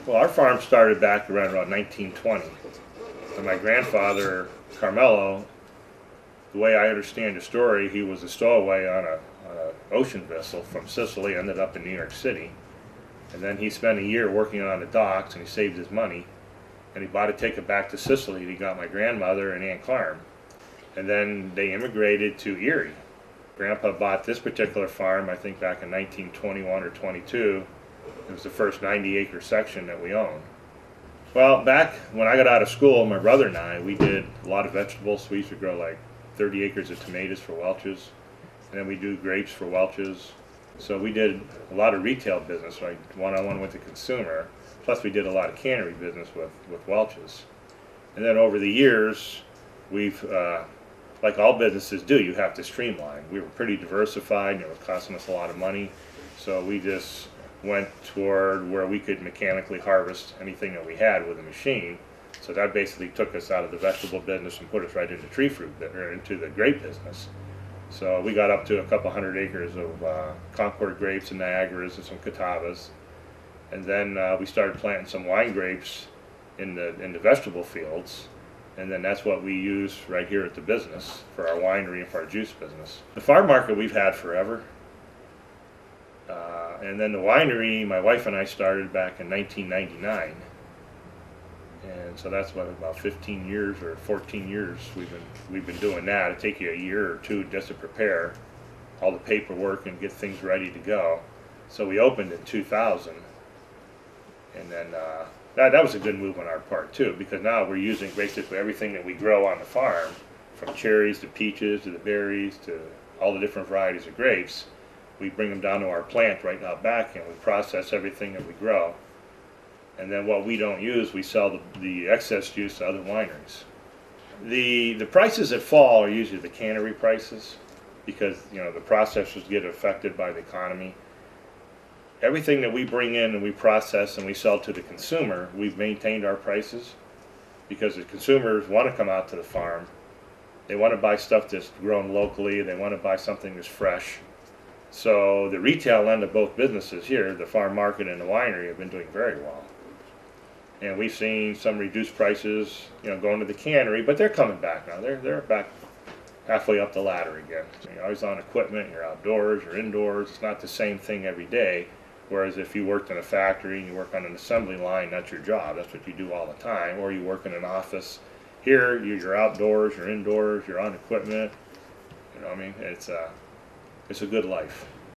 Well, our farm started back around 1920. And my grandfather, Carmelo, the way I understand the story, he was a stowaway on an ocean vessel from Sicily, ended up in New York City. And then he spent a year working on the docks, and he saved his money. And he bought a ticket back to Sicily, and he got my grandmother and Aunt Clarm. And then they immigrated to Erie. Grandpa bought this particular farm, I think back in 1921 or 22. It was the first 90-acre section that we owned. Well, back when I got out of school, my brother and I, we did a lot of vegetables. We used to grow like 30 acres of tomatoes for Welch's, and then we do grapes for Welch's. So we did a lot of retail business, like one-on-one with the consumer. Plus we did a lot of cannery business with Welch's. And then over the years, we've, like all businesses do, you have to streamline. We were pretty diversified, and it was costing us a lot of money. So we just went toward where we could mechanically harvest anything that we had with a machine. So that basically took us out of the vegetable business and put us right into tree fruit, or into the grape business. So we got up to a couple hundred acres of Concord grapes and Niagaras and some Catawbas. And then we started planting some wine grapes in the vegetable fields. And then that's what we use right here at the business for our winery and for our juice business. The farm market we've had forever. And then the winery, my wife and I started back in 1999. And so that's what, about 15 years or 14 years we've been doing that. It'd take you a year or two just to prepare all the paperwork and get things ready to go. So we opened in 2000, and then that was a good move on our part too, because now we're using basically everything that we grow on the farm, from cherries to peaches to the berries to all the different varieties of grapes. We bring them down to our plant right now back, and we process everything that we grow. And then what we don't use, we sell the excess juice to other wineries. The prices that fall are usually the cannery prices, because the processors get affected by the economy. Everything that we bring in and we process and we sell to the consumer, we've maintained our prices, because the consumers want to come out to the farm. They want to buy stuff that's grown locally. They want to buy something that's fresh. So the retail end of both businesses here, the farm market and the winery, have been doing very well. And we've seen some reduced prices, going to the cannery, but they're coming back now. They're back halfway up the ladder again. So you're always on equipment, you're outdoors, you're indoors. It's not the same thing every day. Whereas if you worked in a factory and you work on an assembly line, that's your job. That's what you do all the time. Or you work in an office. Here, you're outdoors, you're indoors, you're on equipment. It's a good life.